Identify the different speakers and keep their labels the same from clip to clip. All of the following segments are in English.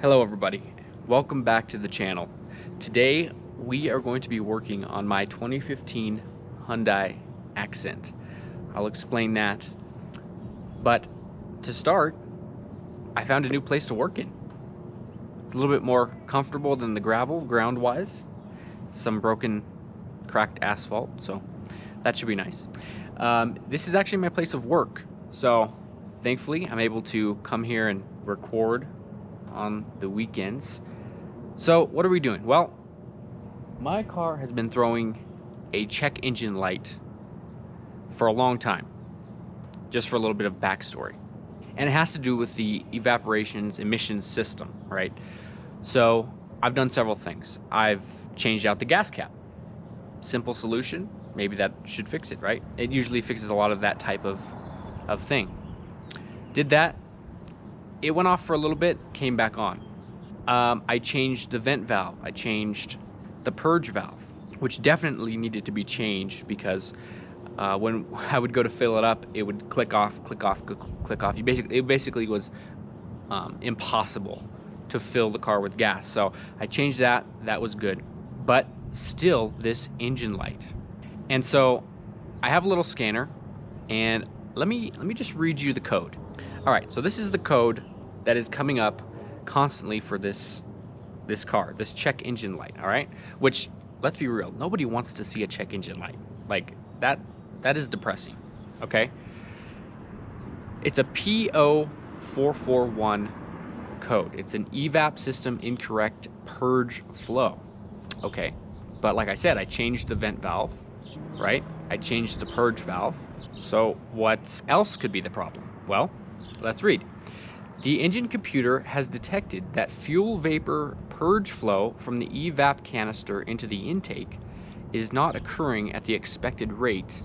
Speaker 1: Hello everybody, welcome back to the channel. Today we are going to be working on my 2015 Hyundai Accent. I'll explain that, but to start, I found a new place to work in. It's a little bit more comfortable than the gravel ground-wise. Some broken, cracked asphalt, so that should be nice. This is actually my place of work, so thankfully I'm able to come here and record on the weekends. So what are we doing? Well, my car has been throwing a check engine light for a long time. Just for a little bit of backstory. And it has to do with the emissions system, right? So I've done several things. I've changed out the gas cap. Simple solution, maybe that should fix it, right? It usually fixes a lot of that type of thing. Did that. It went off for a little bit, came back on. I changed the vent valve. I changed the purge valve, which definitely needed to be changed because when I would go to fill it up, it would click off, click off, click off. It basically was impossible to fill the car with gas. So I changed that. That was good. But still, this engine light. And so I have a little scanner, and let me just read you the code. All right, so this is the code that is coming up constantly for this car, this check engine light, all right? Which, let's be real, nobody wants to see a check engine light. Like, that is depressing, okay? It's a P0441 code. It's an evap system incorrect purge flow, okay? But like I said, I changed the vent valve, right? I changed the purge valve. So what else could be the problem? Well, let's read. The engine computer has detected that fuel vapor purge flow from the evap canister into the intake is not occurring at the expected rate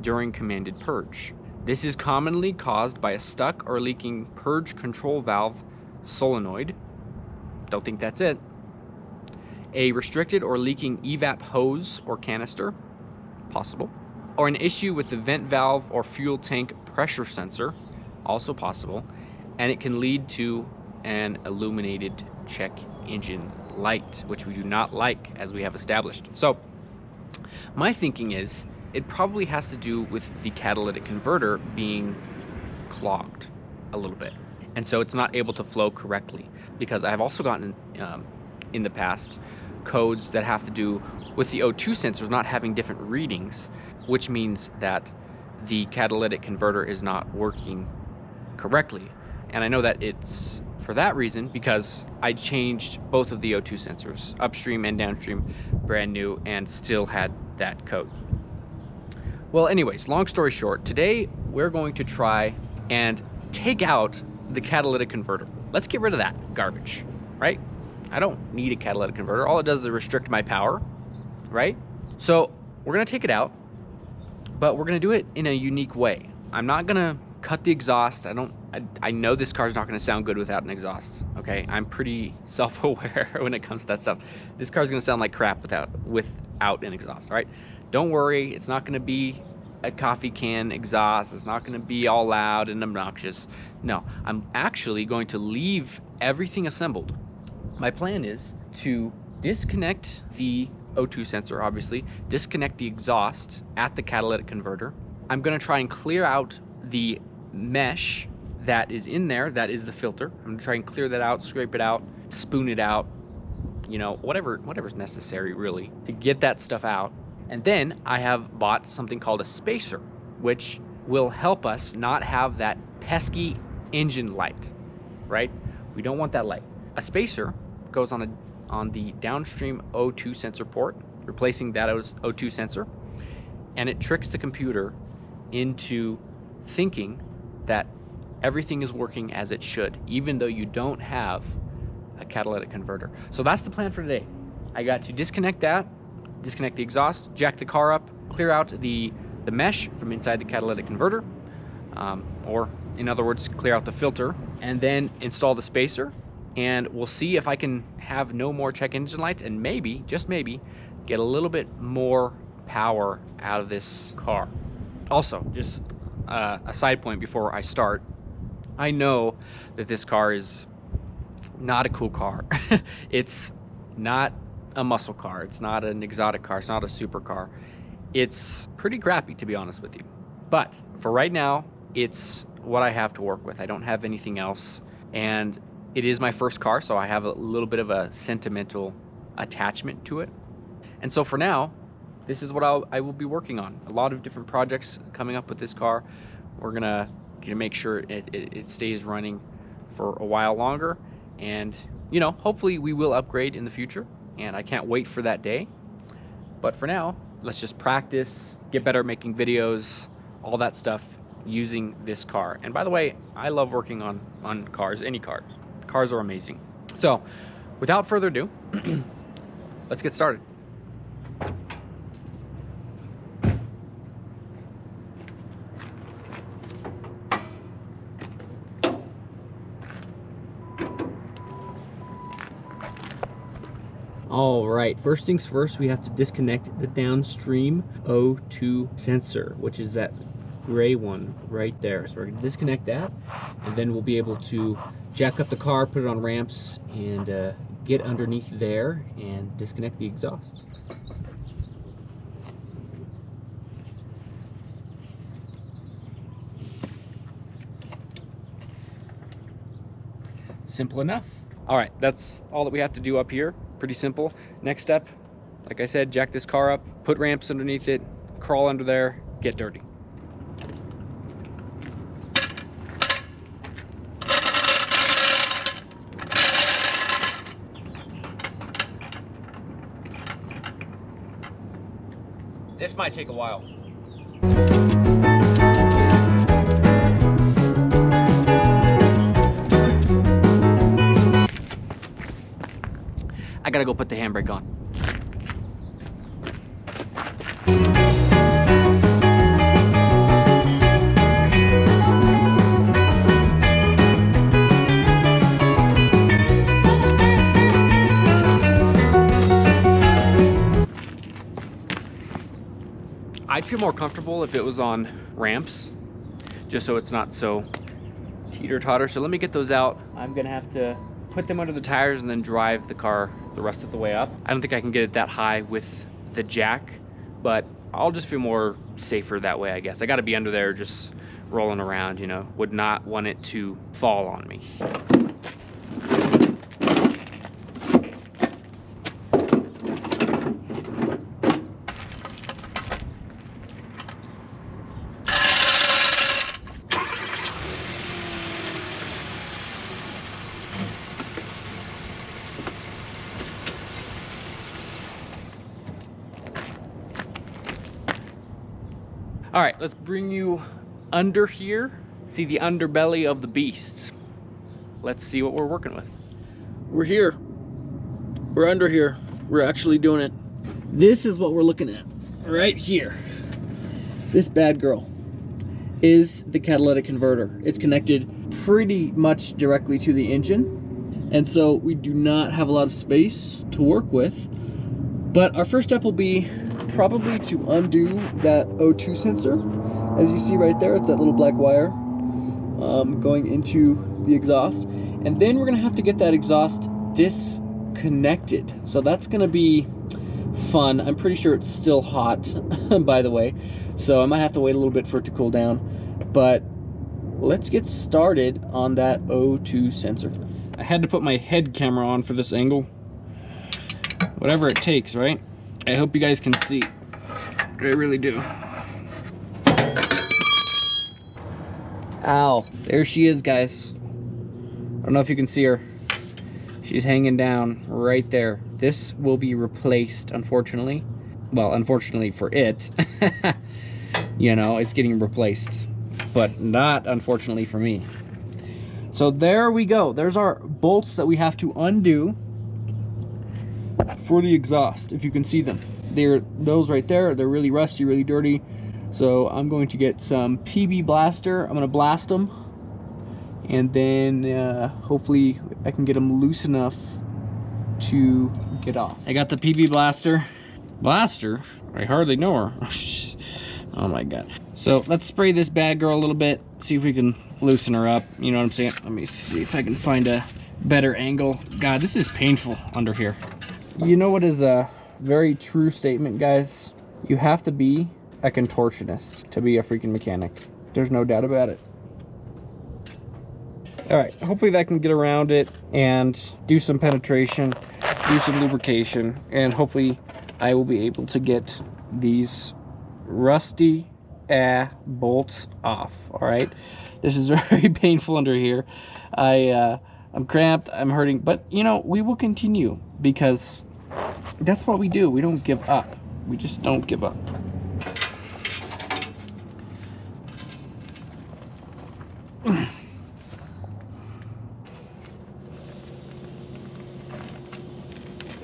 Speaker 1: during commanded purge. This is commonly caused by a stuck or leaking purge control valve solenoid. Don't think that's it. A restricted or leaking evap hose or canister. Possible. Or an issue with the vent valve or fuel tank pressure sensor. Also possible. And it can lead to an illuminated check engine light, which we do not like, as we have established. So my thinking is it probably has to do with the catalytic converter being clogged a little bit, and so it's not able to flow correctly. Because I've also gotten in the past codes that have to do with the O2 sensors not having different readings, which means that the catalytic converter is not working correctly. And I know that it's for that reason because I changed both of the O2 sensors, upstream and downstream, brand new, and still had that code. Well, anyways, long story short, today we're going to try and take out the catalytic converter. Let's get rid of that garbage, right? I don't need a catalytic converter. All it does is restrict my power, right? So we're gonna take it out, but we're gonna do it in a unique way. I'm not gonna cut the exhaust. I know this car's not gonna sound good without an exhaust, okay? I'm pretty self-aware when it comes to that stuff. This car's gonna sound like crap without an exhaust, right? Don't worry, it's not gonna be a coffee can exhaust. It's not gonna be all loud and obnoxious. No, I'm actually going to leave everything assembled. My plan is to disconnect the O2 sensor, obviously, disconnect the exhaust at the catalytic converter. I'm gonna try and clear out the mesh that is in there, that is the filter. I'm gonna try and clear that out, scrape it out, spoon it out, you know, whatever's necessary really to get that stuff out. And then I have bought something called a spacer, which will help us not have that pesky engine light, right? We don't want that light. A spacer goes on the downstream O2 sensor port, replacing that O2 sensor, and it tricks the computer into thinking that everything is working as it should, even though you don't have a catalytic converter. So that's the plan for today. I got to disconnect that, disconnect the exhaust, jack the car up, clear out the mesh from inside the catalytic converter, or in other words, clear out the filter, and then install the spacer. And we'll see if I can have no more check engine lights and maybe, just maybe, get a little bit more power out of this car. Also, just a side point before I start, I know that this car is not a cool car. It's not a muscle car. It's not an exotic car. It's not a supercar. It's pretty crappy, to be honest with you. But for right now, it's what I have to work with. I don't have anything else. And it is my first car, so I have a little bit of a sentimental attachment to it. And so for now, this is what I will be working on. A lot of different projects coming up with this car. We're gonna make sure it stays running for a while longer. And, you know, hopefully we will upgrade in the future. And I can't wait for that day. But for now, let's just practice, get better at making videos, all that stuff using this car. And by the way, I love working on cars, any cars. Cars are amazing. So without further ado, let's get started. All right, first things first, we have to disconnect the downstream O2 sensor, which is that gray one right there. So we're gonna disconnect that, and then we'll be able to jack up the car, put it on ramps, and get underneath there and disconnect the exhaust. Simple enough. All right, that's all that we have to do up here. Pretty simple. Next step, like I said, jack this car up, put ramps underneath it, crawl under there, get dirty. This might take a while. I gotta go put the handbrake on. I'd feel more comfortable if it was on ramps, just so it's not so teeter-totter. So let me get those out. I'm gonna have to put them under the tires and then drive the car the rest of the way up. I don't think I can get it that high with the jack, but I'll just feel more safer that way, I guess. I gotta be under there just rolling around, you know. Would not want it to fall on me. All right, let's bring you under here. See the underbelly of the beast. Let's see what we're working with.
Speaker 2: We're here. We're under here. We're actually doing it. This is what we're looking at right here. This bad girl is the catalytic converter. It's connected pretty much directly to the engine. And so we do not have a lot of space to work with. But our first step will be probably to undo that O2 sensor. As you see right there, it's that little black wire going into the exhaust. And then we're gonna have to get that exhaust disconnected. So that's gonna be fun. I'm pretty sure it's still hot, by the way. So I might have to wait a little bit for it to cool down. But let's get started on that O2 sensor. I had to put my head camera on for this angle. Whatever it takes, right? I hope you guys can see. I really do. Ow. There she is, guys. I don't know if you can see her. She's hanging down right there. This will be replaced, unfortunately. Well, unfortunately for it. You know, it's getting replaced. But not unfortunately for me. So there we go. There's our bolts that we have to undo for the exhaust, if you can see them. They're those right there. They're really rusty, really dirty. So I'm going to get some PB Blaster. I'm going to blast them, and then hopefully I can get them loose enough to get off. I got the PB Blaster. Blaster? I hardly know her. Oh my god. So let's spray this bad girl a little bit, see if we can loosen her up. You know what I'm saying? Let me see if I can find a better angle. God, this is painful under here. You know what is a very true statement, guys? You have to be a contortionist to be a freaking mechanic. There's no doubt about it. All right, hopefully that can get around it and do some penetration, do some lubrication, and hopefully I will be able to get these rusty bolts off. All right, this is very painful under here. I'm cramped, I'm hurting, but you know, we will continue because that's what we do. We don't give up. We just don't give up.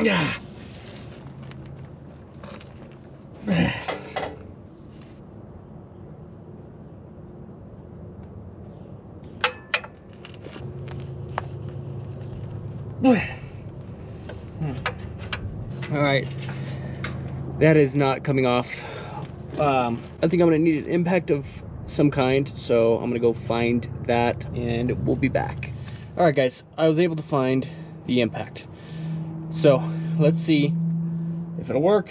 Speaker 2: Yeah. All right, that is not coming off. I think I'm gonna need an impact of some kind, so I'm gonna go find that and we'll be back. All right, guys, I was able to find the impact. So let's see if it'll work.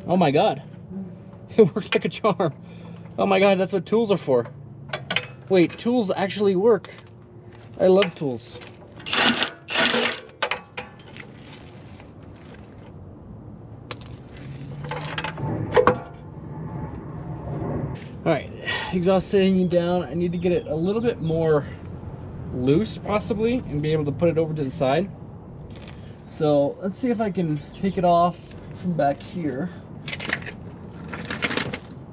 Speaker 2: Oh my God, it worked like a charm. Oh my God, that's what tools are for. Wait, tools actually work. I love tools. All right, exhaust hanging down. I need to get it a little bit more loose possibly and be able to put it over to the side. So let's see if I can take it off from back here.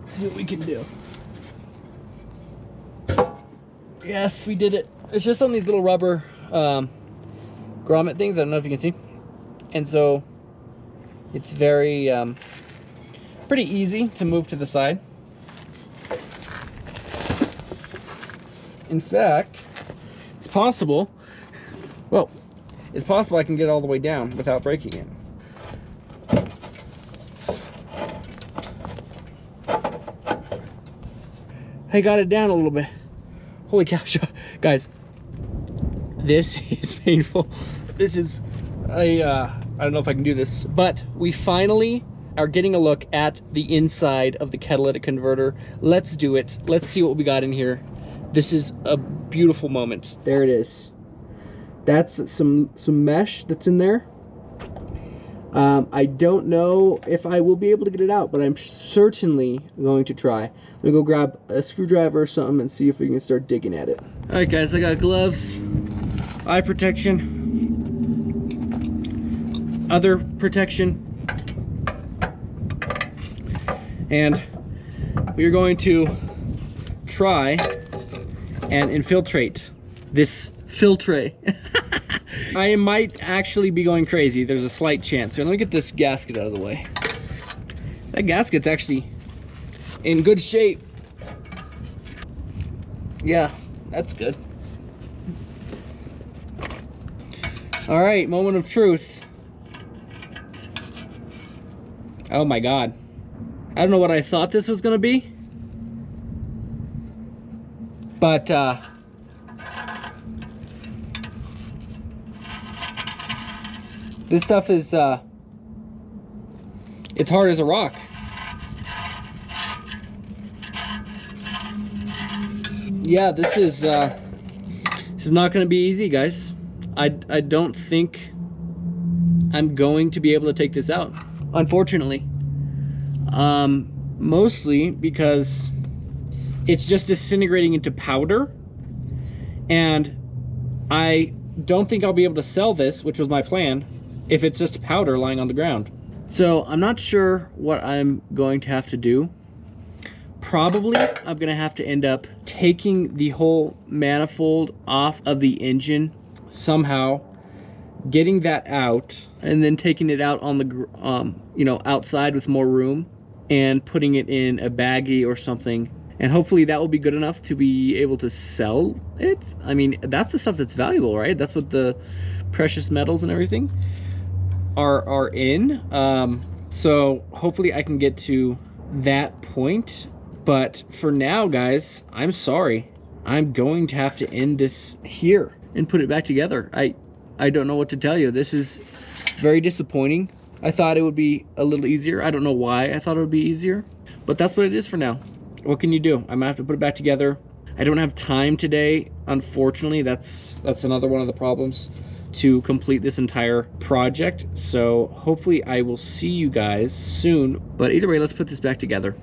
Speaker 2: See what we can do. Yes, we did it. It's just on these little rubber grommet things. I don't know if you can see. And so it's very pretty easy to move to the side. In fact, it's possible, well, it's possible I can get it all the way down without breaking it. I got it down a little bit. Holy cow, guys, this is painful. This is, I don't know if I can do this, but we finally are getting a look at the inside of the catalytic converter. Let's do it. Let's see what we got in here. This is a beautiful moment. There it is. That's some mesh that's in there. I don't know if I will be able to get it out, but I'm certainly going to try. I'm gonna go grab a screwdriver or something and see if we can start digging at it. All right, guys, I got gloves, eye protection, other protection, and we're going to try and infiltrate this filtre. I might actually be going crazy. There's a slight chance. Here, let me get this gasket out of the way. That gasket's actually in good shape. Yeah, that's good. All right, moment of truth. Oh my God. I don't know what I thought this was gonna be, but this stuff is, it's hard as a rock. Yeah, this is not gonna be easy, guys. I don't think I'm going to be able to take this out, unfortunately. Mostly because it's just disintegrating into powder, and I don't think I'll be able to sell this, which was my plan, if it's just powder lying on the ground. So I'm not sure what I'm going to have to do. Probably I'm gonna have to end up taking the whole manifold off of the engine somehow, getting that out, and then taking it out on the you know, outside with more room and putting it in a baggie or something, and hopefully that will be good enough to be able to sell it. I mean, that's the stuff that's valuable, right? That's what the precious metals and everything are in. So hopefully I can get to that point But for now, guys, I'm sorry. I'm going to have to end this here and put it back together. I don't know what to tell you. This is very disappointing. I thought it would be a little easier. I don't know why I thought it would be easier, but that's what it is for now. What can you do? I'm gonna have to put it back together. I don't have time today, unfortunately. That's another one of the problems to complete this entire project. So hopefully I will see you guys soon. But either way, let's put this back together.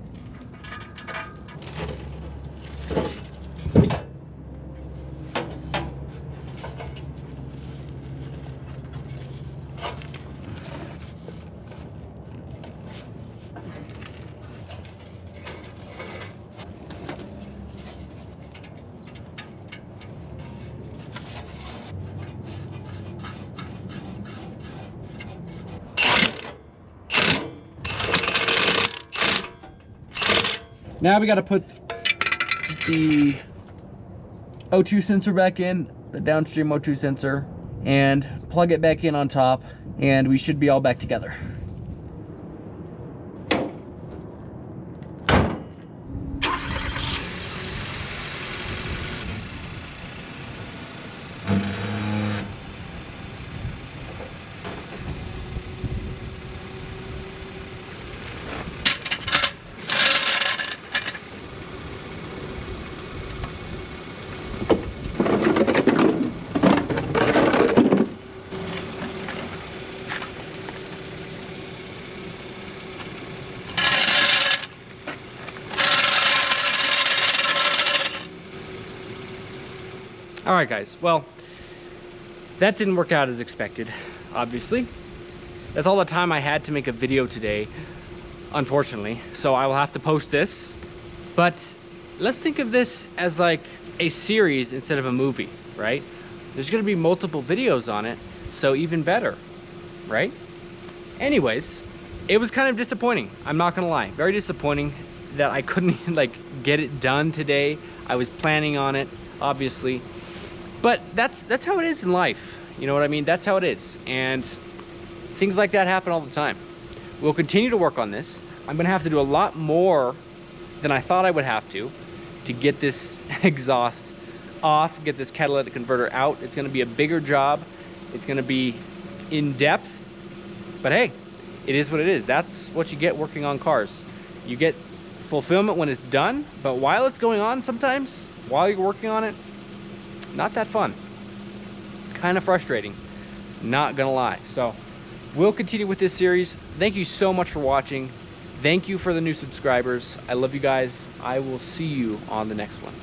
Speaker 2: Now we got to put the O2 sensor back in, the downstream O2 sensor, and plug it back in on top, and we should be all back together.
Speaker 1: All right, guys, well, that didn't work out as expected, obviously. That's all the time I had to make a video today, unfortunately. So I will have to post this, but let's think of this as like a series instead of a movie, right? There's gonna be multiple videos on it, so even better, right? Anyways, it was kind of disappointing, I'm not gonna lie. Very disappointing that I couldn't like get it done today. I was planning on it, obviously. But that's how it is in life, you know what I mean? That's how it is, and things like that happen all the time. We'll continue to work on this. I'm gonna have to do a lot more than I thought I would have to get this exhaust off, get this catalytic converter out. It's gonna be a bigger job. It's gonna be in depth, but hey, it is what it is. That's what you get working on cars. You get fulfillment when it's done, but while it's going on sometimes, while you're working on it, not that fun. Kind of frustrating, not gonna lie. So we'll continue with this series. Thank you so much for watching. Thank you for the new subscribers. I love you guys. I will see you on the next one.